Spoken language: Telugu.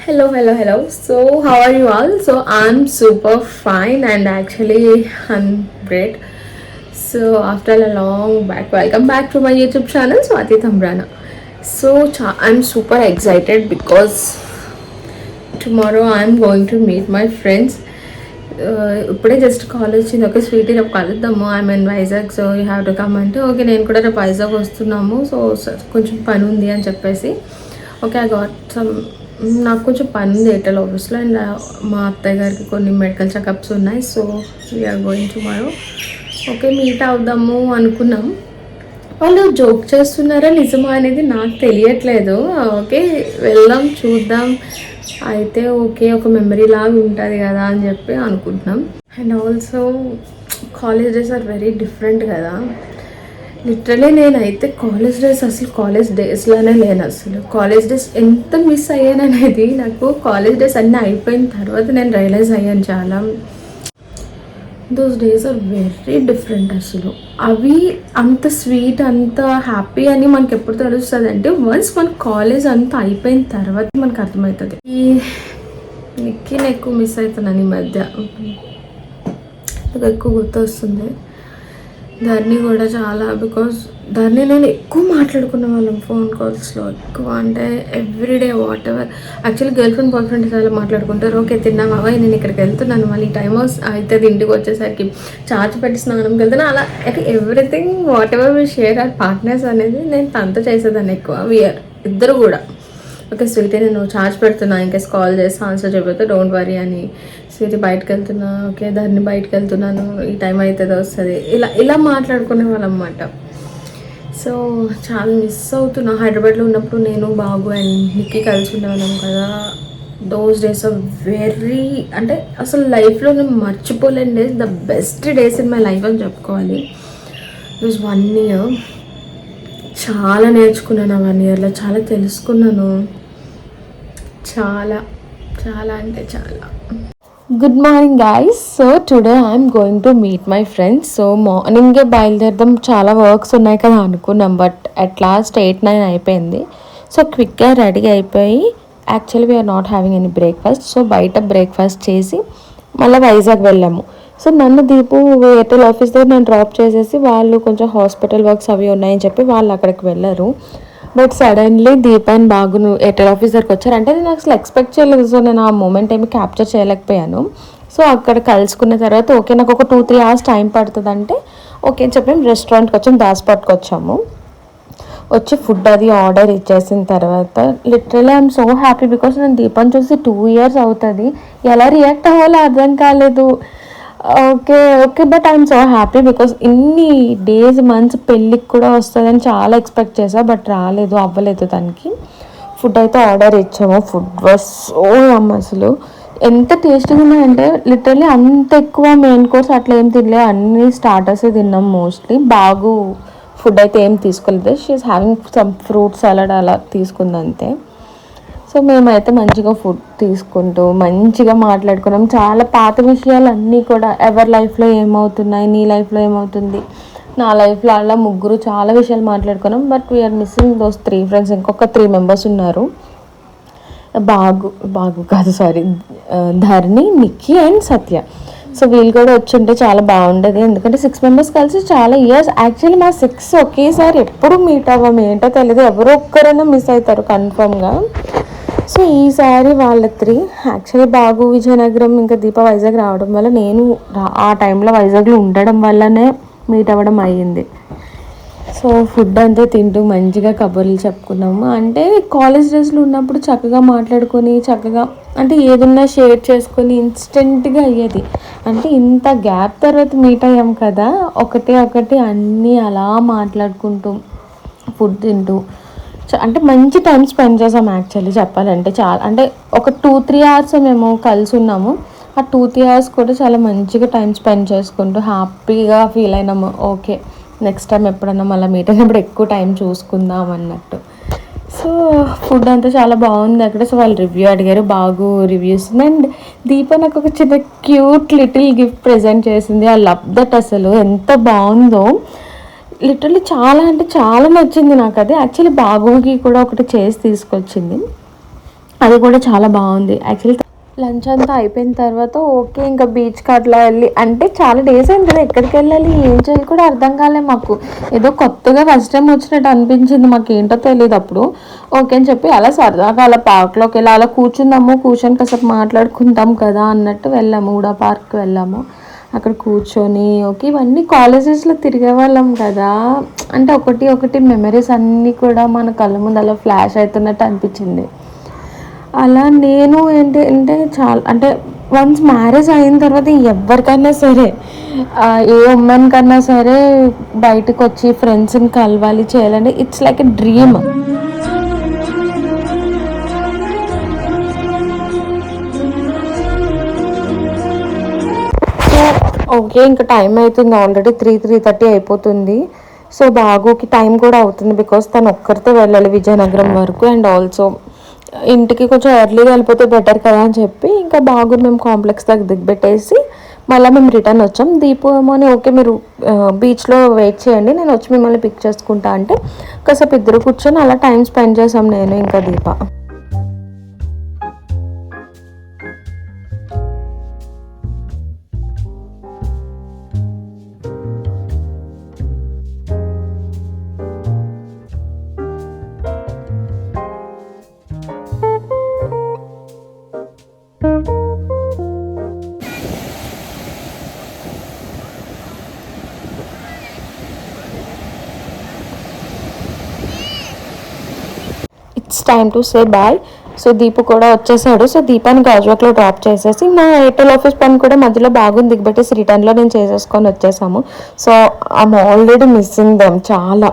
Hello. So, how are you all? So, I'm super fine and actually I'm great. So, after a long back, welcome back to my YouTube channel, Swati Thambrana. So, I'm super excited because tomorrow I'm going to meet my friends. ఇప్పుడే జస్ట్ కాల్ వచ్చింది. ఓకే స్వీటీ రేపు కలుద్దాము, I mean Vizag, so you have to come అంటే ఓకే నేను కూడా రేపు వైజాగ్ వస్తున్నాము, సో కొంచెం పని ఉంది అని చెప్పేసి ఓకే ఐ గాట్ సమ్, నాకు కొంచెం పని ఉంది ఎయిర్టెల్ ఆఫీస్లో అండ్ మా అత్తయ్య గారికి కొన్ని మెడికల్ చెకప్స్ ఉన్నాయి. So we're going tomorrow. Okay meet అవుదాము అనుకున్నాం. వాళ్ళు జోక్ చేస్తున్నారా నిజమా అనేది నాకు తెలియట్లేదు. ఓకే వెళ్దాం చూద్దాం, అయితే ఓకే ఒక మెమరీ లాగా ఉంటుంది కదా అని చెప్పి అనుకుంటున్నాం. And also college days are very different కదా. లిటరలీ నేనైతే కాలేజ్ డేస్ అసలు కాలేజ్ డేస్లోనే లేను. అసలు కాలేజ్ డేస్ ఎంత మిస్ అయ్యాను అనేది నాకు కాలేజ్ డేస్ అన్నీ అయిపోయిన తర్వాత నేను రియలైజ్ అయ్యాను చాలా. Those days are very different. అసలు అవి అంత స్వీట్ అంత హ్యాపీ అని మనకి ఎప్పుడు తెలుస్తుంది అంటే వన్స్ మన కాలేజ్ అంతా అయిపోయిన తర్వాత మనకు అర్థమవుతుంది. ఈ నిక్కీని ఎక్కువ మిస్ అవుతున్నాను ఈ మధ్య, నాకు ఎక్కువ గుర్తొస్తుంది. ధర్ని కూడా చాలా, బికాజ్ ధర్ని నేను ఎక్కువ మాట్లాడుకునే వాళ్ళం ఫోన్ కాల్స్లో ఎక్కువ, అంటే everyday what ever. Actually girl friend boy friend చాలా మాట్లాడుకుంటారు. ఓకే తిన్నావా, నేను ఇక్కడికి వెళ్తున్నాను, మళ్ళీ టైం అవుతుంది ఇంటికి వచ్చేసరికి, చార్జ్ పెట్టి స్నానంకి వెళ్తాను, అలా అంటే everything whatever we share are partners అనేది నేను తనతో చేసేదాన్ని ఎక్కువ. వీఆర్ ఇద్దరు కూడా ఓకే స్వీటీ నేను ఛార్జ్ పెడుతున్నా, ఇంకేస్ కాల్ చేసి ఆన్సర్ చెప్పితే డోంట్ వరీ అని, స్వీటీ బయటకు వెళ్తున్నా, ఓకే దాన్ని బయటకు వెళ్తున్నాను, ఈ టైం అవుతుంది వస్తుంది, ఇలా మాట్లాడుకునే వాళ్ళం అన్నమాట. సో చాలా మిస్ అవుతున్నా. హైదరాబాద్లో ఉన్నప్పుడు నేను బాబు అండ్ నిక్కీ కలిసి ఉండేవాళ్ళం కదా. దోస్ డేస్ ఆర్ వెరీ, అంటే అసలు లైఫ్లో నేను మర్చిపోలేని days, the best days in my life అని చెప్పుకోవాలి. It was 1 year. చాలా నేర్చుకున్నాను ఆ 1 yearలో, చాలా తెలుసుకున్నాను, చాలా అంటే చాలా. Good morning guys. So today I'm going to meet my friends. So మార్నింగే బయలుదేరదాం, చాలా వర్క్స్ ఉన్నాయి కదా అనుకున్నాం, బట్ అట్ లాస్ట్ 8-9 అయిపోయింది. సో క్విక్గా రెడీ అయిపోయి, actually we're not having any breakfast, so బయట బ్రేక్ఫాస్ట్ చేసి మళ్ళీ వైజాగ్ వెళ్ళాము. సో నన్ను దీపు ఎయిర్టెల్ ఆఫీస్ దగ్గర నేను డ్రాప్ చేసేసి, వాళ్ళు కొంచెం హాస్పిటల్ వర్క్స్ అవి ఉన్నాయని చెప్పి వాళ్ళు అక్కడికి వెళ్ళారు. బట్ సడన్లీ దీప్ అండ్ బాగును ఎయిర్టెల్ ఆఫీస్ దగ్గరికి వచ్చారు. అంటే నేను అసలు ఎక్స్పెక్ట్ చేయలేదు, సో నేను ఆ మూమెంట్ ఏమి క్యాప్చర్ చేయలేకపోయాను. సో అక్కడ కలుసుకున్న తర్వాత ఓకే నాకు ఒక 2-3 hours టైం పడుతుంది అంటే ఓకే అని చెప్పి మేము రెస్టారెంట్కి వచ్చాము, దాస్పాట్కి వచ్చాము. వచ్చి ఫుడ్ అది ఆర్డర్ ఇచ్చేసిన తర్వాత literally I'm so happy, because నేను దీపాన్ని చూసి 2 years అవుతుంది, ఎలా రియాక్ట్ అవ్వాలో అర్థం కాలేదు. Okay but I'm so happy because ఇన్ని డేస్ మంత్స్ పెళ్ళికి కూడా వస్తుందని చాలా ఎక్స్పెక్ట్ చేసా, బట్ రాలేదు, అవ్వలేదు తనకి. ఫుడ్ అయితే ఆర్డర్ ఇచ్చాము. ఫుడ్ వాజ్ సో అసలు ఎంత టేస్టీగా ఉన్నాయంటే లిటరలీ అంత ఎక్కువ మెయిన్ కోర్స్ అట్లా ఏం తినలే, అన్ని స్టార్టర్సే తిన్నాం మోస్ట్లీ. బాగు ఫుడ్ అయితే ఏం తీసుకోలేదు, she's having some fruit salad అలా తీసుకుంది అంతే. సో మేమైతే మంచిగా ఫుడ్ తీసుకుంటూ మంచిగా మాట్లాడుకున్నాం, చాలా పాత విషయాలు అన్నీ కూడా, ఎవరి లైఫ్లో ఏమవుతున్నాయి, నీ లైఫ్లో ఏమవుతుంది, నా లైఫ్లో, అలా ముగ్గురు చాలా విషయాలు మాట్లాడుకున్నాం. But we're missing those 3 friends, ఇంకొక 3 members ఉన్నారు. బాగు కాదు sorry, Dharni, Nikki and Satya. So వీళ్ళు కూడా వచ్చుంటే చాలా బాగుండేది, ఎందుకంటే 6 members కలిసి చాలా ఇయర్స్. యాక్చువల్లీ మా 6 ఒకేసారి ఎప్పుడు మీట్ అవ్వము, ఏంటో తెలియదు, ఎవరో ఒక్కరైనా మిస్ అవుతారు కన్ఫర్మ్గా. సో ఈసారి వాళ్ళ 3 యాక్చువల్లీ బాగు విజయనగరం ఇంకా దీప వైజాగ్ రావడం వల్ల, నేను ఆ టైంలో వైజాగ్లో ఉండడం వల్లనే మీట్ అవ్వడం అయ్యింది. సో ఫుడ్ అంతా తింటూ మంచిగా కబుర్లు చెప్పుకున్నాము. అంటే కాలేజ్ డేస్లో ఉన్నప్పుడు చక్కగా మాట్లాడుకొని, చక్కగా అంటే ఏదున్నా షేర్ చేసుకొని ఇన్స్టెంట్గా అయ్యేది. అంటే ఇంత గ్యాప్ తర్వాత మీట్ అయ్యాం కదా, ఒకటి అన్నీ అలా మాట్లాడుకుంటూ ఫుడ్ తింటూ అంటే మంచి టైం స్పెండ్ చేసాం. యాక్చువల్లీ చెప్పాలంటే చాలా, అంటే ఒక 2-3 hours మేము కలిసి ఉన్నాము. ఆ 2-3 hours కూడా చాలా మంచిగా టైం స్పెండ్ చేసుకుంటూ హ్యాపీగా ఫీల్ అయినాము. ఓకే నెక్స్ట్ టైం ఎప్పుడన్నా మళ్ళీ మీట్ అయినప్పుడు ఎక్కువ టైం చూసుకుందాం అన్నట్టు. సో ఫుడ్ అంతా చాలా బాగుంది అక్కడ. సో వాళ్ళు రివ్యూ అడిగారు, బాగు రివ్యూస్. అండ్ దీప నాకు ఒక చిన్న క్యూట్ లిటిల్ గిఫ్ట్ ప్రెజెంట్ చేసింది. I love that. అసలు ఎంత బాగుందో, లిటరల్లీ చాలా అంటే చాలా నచ్చింది నాకు అది. యాక్చువల్లీ బాగుకి కూడా ఒకటి చేసి తీసుకొచ్చింది. అది కూడా చాలా బాగుంది. యాక్చువల్లీ లంచ్ అంతా అయిపోయిన తర్వాత ఓకే ఇంకా బీచ్కి అట్లా వెళ్ళి, అంటే చాలా డేస్ అయింది కదా ఎక్కడికి వెళ్ళాలి ఏం చేయాలి కూడా అర్థం కాలే మాకు. ఏదో కొత్తగా ఫస్ట్ టైం వచ్చినట్టు అనిపించింది, మాకు ఏంటో తెలియదు అప్పుడు. ఓకే అని చెప్పి అలా సరదాగా అలా పార్క్లోకి వెళ్ళి అలా కూర్చుందాము, కూర్చొని కాసేపు మాట్లాడుకుంటాం కదా అన్నట్టు వెళ్ళాము. ఊడా పార్క్కి వెళ్ళాము. అక్కడ కూర్చొని ఓకే ఇవన్నీ కాలేజెస్లో తిరిగే వాళ్ళం కదా, అంటే ఒకటి ఒకటి మెమరీస్ అన్నీ కూడా మన కళ్ళ ముందు అలా ఫ్లాష్ అవుతున్నట్టు అనిపించింది. అలా నేను ఏంటి అంటే చాలా అంటే వన్స్ మ్యారేజ్ అయిన తర్వాత ఎవరికైనా సరే ఏ ఉమెన్ కన్నా సరే బయటకు వచ్చి ఫ్రెండ్స్ని కలవాలి చేయాలంటే it's like a dream. So okay ఇంకా టైం అవుతుంది, ఆల్రెడీ 3:30 అయిపోతుంది. సో బాగుకి టైం కూడా అవుతుంది బికాస్ తను ఒక్కరితో వెళ్ళాలి విజయనగరం వరకు. అండ్ ఆల్సో ఇంటికి కొంచెం ఎర్లీగా వెళ్ళిపోతే బెటర్ కదా అని చెప్పి ఇంకా బాగు మేము కాంప్లెక్స్ దగ్గర దిగబెట్టేసి మళ్ళీ మేము రిటర్న్ వచ్చాం. దీపు ఏమోని ఓకే మీరు బీచ్లో వెయిట్ చేయండి నేను వచ్చి మిమ్మల్ని పిక్ చేసుకుంటా అంటే కాసేపు ఇద్దరు కూర్చొని అలా టైం స్పెండ్ చేసాం నేను ఇంకా Deepa. It's time to say bye. So Deepu కూడా వచ్చేసాడు. సో దీపాన్ని గాజువాక్లో డ్రాప్ చేసేసి నా ఎయిర్టెల్ ఆఫీస్ పని కూడా మధ్యలో బాగుంది దిగబెట్టేసి రిటర్న్లో నేను చేసేసుకొని వచ్చేసాము. So I'm already missing them చాలా.